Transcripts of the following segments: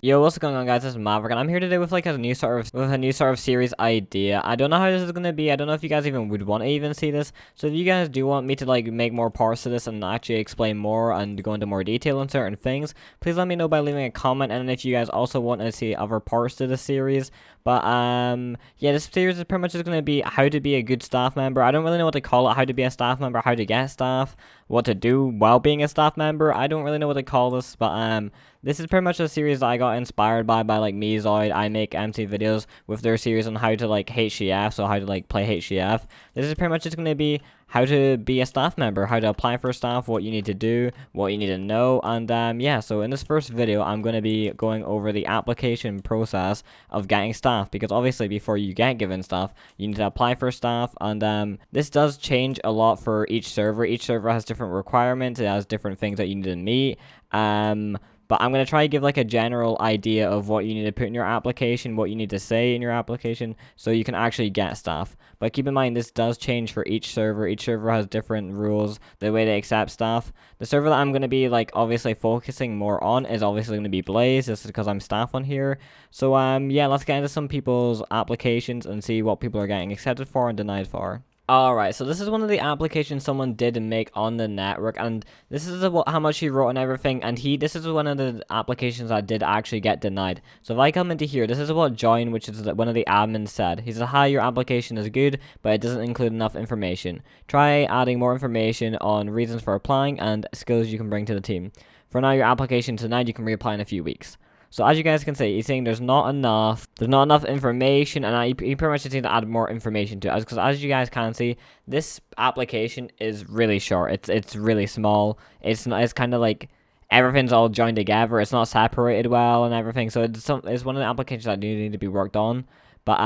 Yo, what's going on, guys? This is Maverick, and I'm here today with a new sort of series idea. I don't know how this is gonna be. I don't know if you guys even would want to even see this. So if you guys do want me to make more parts to this and actually explain more and go into more detail on certain things, please let me know by leaving a comment. And if you guys also want to see other parts to this series. But yeah, this series is pretty much just gonna be how to be a good staff member. I don't really know what to call it. How to be a staff member, how to get staff, what to do while being a staff member. I don't really know what to call this, but this is pretty much a series that I got inspired by like Mezoid. I make MC videos with their series on how to HCF, so how to play HCF. This is pretty much just gonna be how to be a staff member, how to apply for staff, what you need to do, what you need to know, and yeah, so in this first video, I'm going to be going over the application process of getting staff, because obviously before you get given staff, you need to apply for staff, and this does change a lot for each server. Each server has different requirements, it has different things that you need to meet, but I'm going to try to give a general idea of what you need to put in your application, what you need to say in your application, so you can actually get staff. But keep in mind, this does change for each server. Each server has different rules, the way they accept staff. The server that I'm going to be obviously focusing more on is obviously going to be Blaze. This is because I'm staff on here. So yeah, let's get into some people's applications and see what people are getting accepted for and denied for. Alright, so this is one of the applications someone did make on the network, and this is how much he wrote and everything, and this is one of the applications that did actually get denied. So if I come into here, this is what Join, which is one of the admins, said. He said, "Hi, your application is good, but it doesn't include enough information. Try adding more information on reasons for applying and skills you can bring to the team. For now, your application is denied. You can reapply in a few weeks." So as you guys can see, he's saying there's not enough information, and he pretty much just needs to add more information to it. Because as you guys can see, this application is really short. It's really small. It's kind of everything's all joined together. It's not separated well and everything. So it's one of the applications that do need to be worked on. But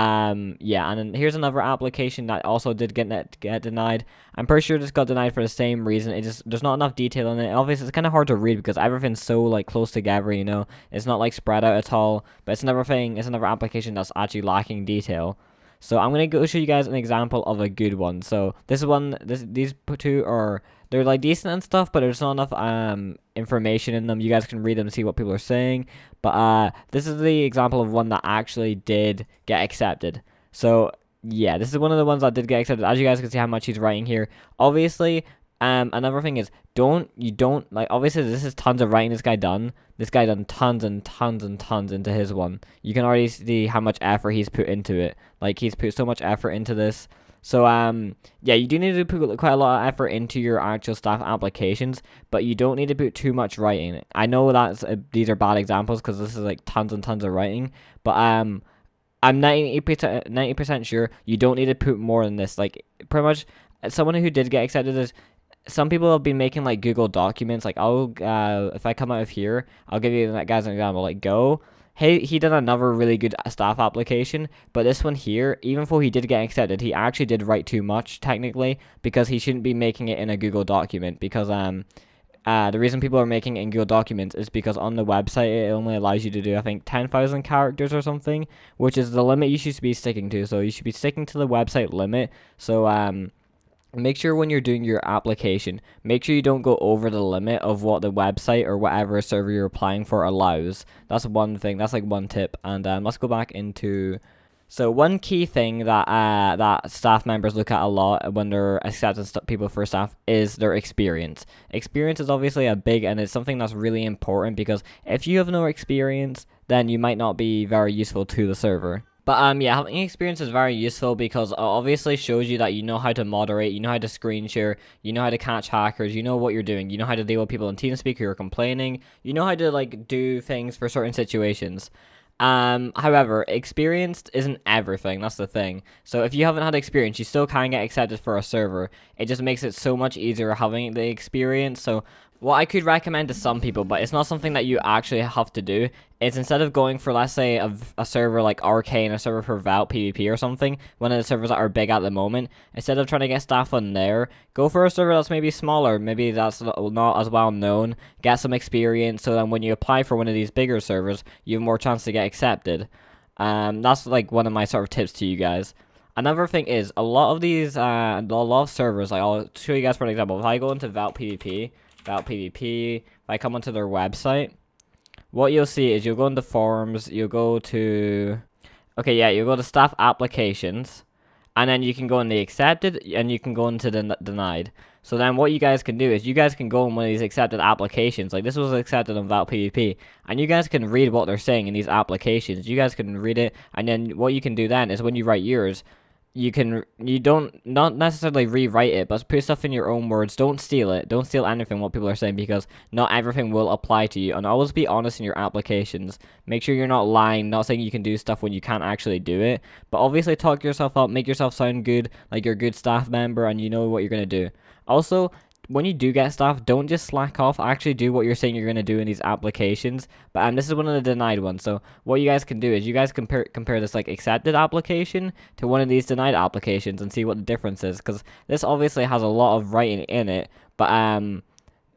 yeah, and then here's another application that also did get denied. I'm pretty sure this got denied for the same reason. There's not enough detail in it. Obviously, it's kind of hard to read because everything's so close together. You know, it's not spread out at all. But it's another thing. It's another application that's actually lacking detail. So I'm gonna go show you guys an example of a good one. So this one, these two are they're decent and stuff, but there's not enough information in them. You guys can read them and see what people are saying. But this is the example of one that actually did get accepted. So yeah, this is one of the ones that did get accepted. As you guys can see how much he's writing here. Obviously, another thing is obviously this is tons of writing this guy done tons and tons and tons into his one. You can already see how much effort he's put into it. He's put so much effort into this. So yeah, you do need to put quite a lot of effort into your actual staff applications, but you don't need to put too much writing. I know that these are bad examples because this is tons and tons of writing, but I'm 90% sure you don't need to put more than this. Pretty much, someone who did get accepted is. Some people have been making Google documents. I'll if I come out of here, I'll give you guys an example. Go. Hey, he did another really good staff application, but this one here, even though he did get accepted, he actually did write too much technically because he shouldn't be making it in a Google document. Because the reason people are making it in Google Documents is because on the website it only allows you to do, I think, 10,000 characters or something, which is the limit you should be sticking to. So you should be sticking to the website limit. So make sure when you're doing your application, make sure you don't go over the limit of what the website or whatever server you're applying for allows. That's one thing. That's one tip. And let's go back into. So one key thing that staff members look at a lot when they're accepting people for staff is their experience. Experience is obviously and it's something that's really important, because if you have no experience, then you might not be very useful to the server. But yeah, having experience is very useful because it obviously shows you that you know how to moderate, you know how to screen share, you know how to catch hackers, you know what you're doing, you know how to deal with people in TeamSpeak who are complaining, you know how to do things for certain situations. However, experience isn't everything. That's the thing. So if you haven't had experience, you still can get accepted for a server. It just makes it so much easier having the experience. So what I could recommend to some people, but it's not something that you actually have to do, is instead of going for, let's say, a server like Arcane, a server for Vault PvP or something, one of the servers that are big at the moment, instead of trying to get staff on there, go for a server that's maybe smaller, maybe that's not as well known, get some experience, so then when you apply for one of these bigger servers, you have more chance to get accepted. That's one of my sort of tips to you guys. Another thing is, a lot of these, a lot of servers, like, I'll show you guys for an example. If I go into ValPvP, if I come onto their website, what you'll see is you'll go into forums, you'll go to, okay, yeah, you'll go to staff applications, and then you can go in the accepted, and you can go into the denied. So then what you guys can do is you guys can go in one of these accepted applications, like this was accepted on ValPvP, and you guys can read what they're saying in these applications. You guys can read it, and then what you can do then is when you write yours, you don't not necessarily rewrite it, but put stuff in your own words. Don't steal it. Don't steal anything what people are saying, because not everything will apply to you. And always be honest in your applications. Make sure you're not lying, not saying you can do stuff when you can't actually do it. But obviously talk yourself up, make yourself sound good, like you're a good staff member and you know what you're gonna do. Also, when you do get stuff, don't just slack off. Actually do what you're saying you're going to do in these applications. But this is one of the denied ones. So what you guys can do is you guys compare this like accepted application to one of these denied applications and see what the difference is. Because this obviously has a lot of writing in it. But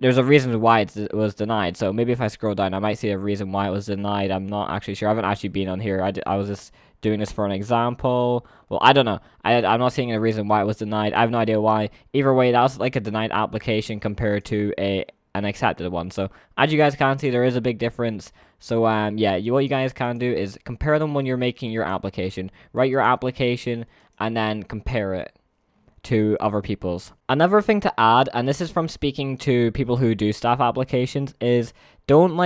there's a reason why it was denied. So maybe if I scroll down, I might see a reason why it was denied. I'm not actually sure. I haven't actually been on here. I was just doing this for an example. Well, I don't know. I'm not seeing a reason why it was denied. I have no idea why. Either way, that was like a denied application compared to an accepted one. So as you guys can see, there is a big difference. So yeah, what you guys can do is compare them when you're making your application. Write your application and then compare it to other people's. Another thing to add, and this is from speaking to people who do staff applications, is don't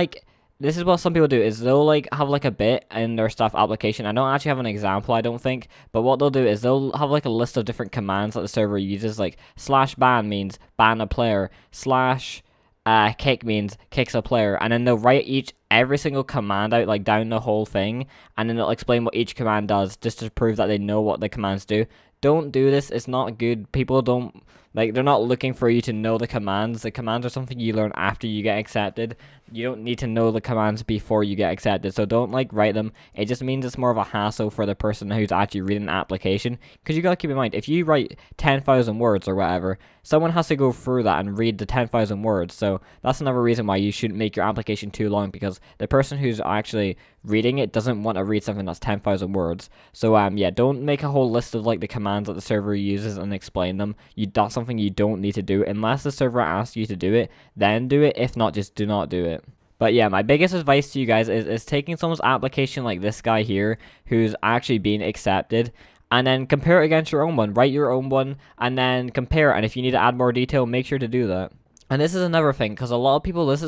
this is what some people do, is they'll have a bit in their staff application. I don't actually have an example, I don't think, but what they'll do is they'll have a list of different commands that the server uses, like /ban means ban a player, /kick means kicks a player, and then they'll write every single command out down the whole thing, and then they'll explain what each command does just to prove that they know what the commands do. Don't do this. It's not good. People don't they're not looking for you to know the commands. The commands are something you learn after you get accepted. You don't need to know the commands before you get accepted. So don't write them. It just means it's more of a hassle for the person who's actually reading an application. Because you gotta keep in mind, if you write 10,000 words or whatever, someone has to go through that and read the 10,000 words. So that's another reason why you shouldn't make your application too long, because the person who's actually reading it doesn't want to read something that's 10,000 words. So yeah, don't make a whole list of the commands that the server uses and explain them. That's something you don't need to do unless the server asks you to do it. Then do it. If not, just do not do it. But yeah, my biggest advice to you guys is taking someone's application like this guy here who's actually been accepted, and then compare it against your own one. Write your own one and then compare it, and if you need to add more detail, make sure to do that. And this is another thing, because this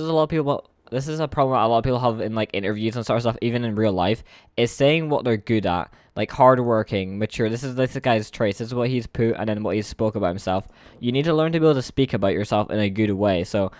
is a problem that a lot of people have in interviews and sort of stuff, even in real life, is saying what they're good at, like hardworking, mature. This guy's traits. This is what he's put, and then what he's spoke about himself. You need to learn to be able to speak about yourself in a good way. So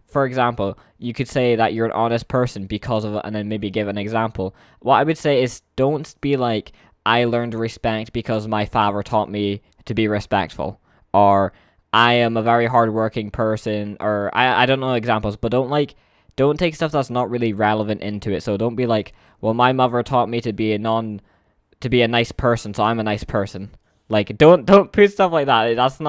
for example, you could say that you're an honest person because of it, and then maybe give an example. What I would say is, don't be like, I learned respect because my father taught me to be respectful, or I am a very hardworking person, or I don't know examples, but don't take stuff that's not really relevant into it. So don't be like, well, my mother taught me to be a nice person, so I'm a nice person. Don't put stuff like that. That's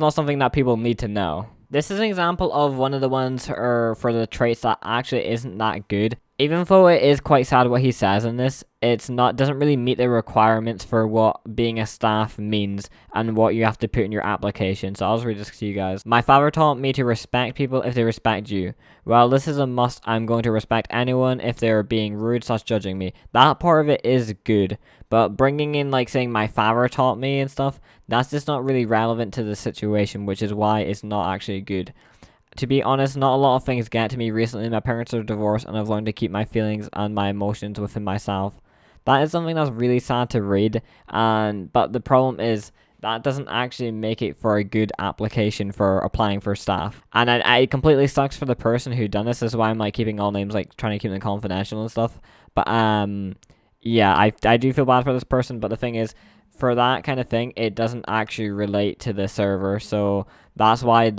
not something that people need to know. This is an example of one of the ones for the traits that actually isn't that good. Even though it is quite sad what he says in this, doesn't really meet the requirements for what being a staff means and what you have to put in your application. So I'll just read this to you guys. My father taught me to respect people if they respect you. Well, this is a must. I'm going to respect anyone if they're being rude / judging me. That part of it is good, but bringing in saying my father taught me and stuff, that's just not really relevant to the situation, which is why it's not actually good. To be honest, not a lot of things get to me recently. My parents are divorced, and I've learned to keep my feelings and my emotions within myself. That is something that's really sad to read, but the problem is that doesn't actually make it for a good application for applying for staff. And it completely sucks for the person who done this. This is why I'm keeping all names, trying to keep them confidential and stuff. But yeah, I do feel bad for this person, but the thing is, for that kind of thing, it doesn't actually relate to the server. So that's why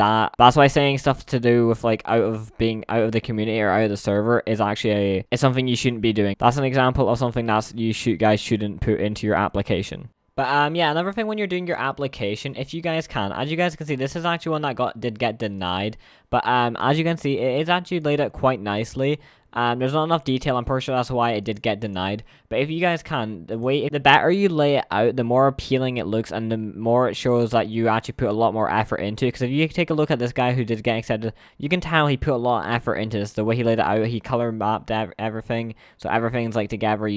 saying stuff to do with out of the community or out of the server is actually it's something you shouldn't be doing. That's an example of something that guys shouldn't put into your application. But yeah, another thing when you're doing your application, if you guys can, as you guys can see, this is actually one that did get denied. But as you can see, it is actually laid out quite nicely. There's not enough detail. I'm pretty sure that's why it did get denied. But if you guys can, the better you lay it out, the more appealing it looks, and the more it shows that you actually put a lot more effort into it. Because if you take a look at this guy who did get accepted, you can tell he put a lot of effort into this. The way he laid it out, he color mapped everything, so everything's like together.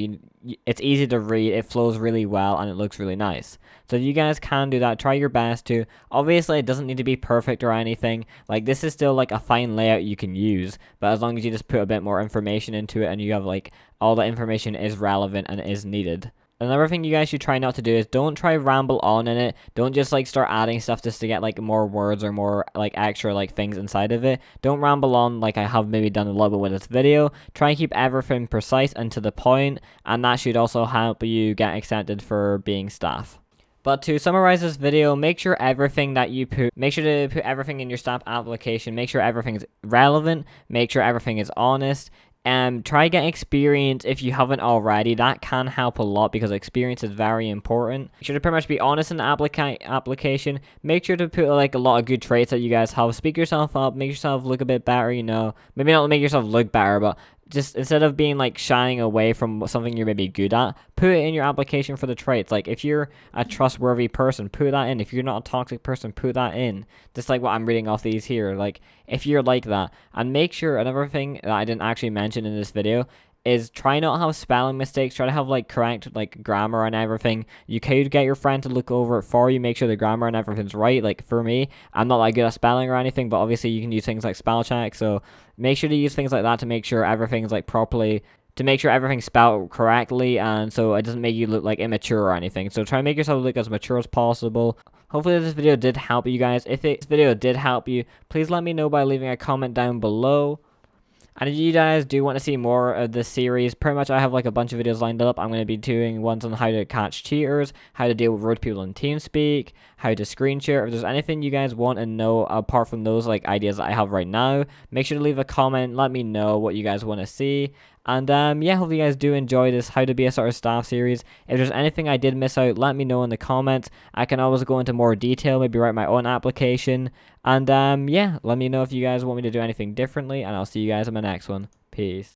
It's easy to read, it flows really well, and it looks really nice. So if you guys can do that, try your best to. Obviously, it doesn't need to be perfect or anything. Like, this is still like a fine layout you can use, but as long as you just put a bit more information into it and you have like all the information is relevant and is needed. Another thing you guys should try not to do is don't try ramble on in it. Don't just like start adding stuff just to get like more words or more like extra like things inside of it. Don't ramble on like I have maybe done a little bit with this video. Try and keep everything precise and to the point, and that should also help you get accepted for being staff. But to summarize this video, make sure everything that you make sure to put everything in your staff application, make sure everything is relevant, make sure everything is honest, and try get experience if you haven't already. That can help a lot because experience is very important. Make sure to pretty much be honest in the application. Make sure to put like a lot of good traits that you guys have. Speak yourself up, make yourself look a bit better, you know. Maybe not make yourself look better, but just instead of being like shying away from something you're maybe good at, put it in your application for the traits. Like if you're a trustworthy person, put that in. If you're not a toxic person, put that in. Just like what I'm reading off these here. Like if you're like that. And make sure, another thing that I didn't actually mention in this video, is try not to have spelling mistakes. Try to have like correct like grammar and everything. You could get your friend to look over it for you, make sure the grammar and everything's right. Like for me, I'm not that good at spelling or anything, but obviously you can use things like spell check. So make sure to use things like that to make sure everything's like properly, to make sure everything's spelled correctly, and so it doesn't make you look like immature or anything. So try and make yourself look as mature as possible. Hopefully this video did help you guys. If this video did help you, please let me know by leaving a comment down below. And if you guys do want to see more of this series, pretty much I have like a bunch of videos lined up. I'm going to be doing ones on how to catch cheaters, how to deal with rude people in TeamSpeak, how to screen share. If there's anything you guys want to know apart from those like ideas that I have right now, make sure to leave a comment. Let me know what you guys want to see. And yeah, hope you guys do enjoy this how to be a sort of staff series. If there's anything I did miss out, let me know in the comments. I can always go into more detail, maybe write my own application. And yeah, let me know if you guys want me to do anything differently, and I'll see you guys in my next one. Peace.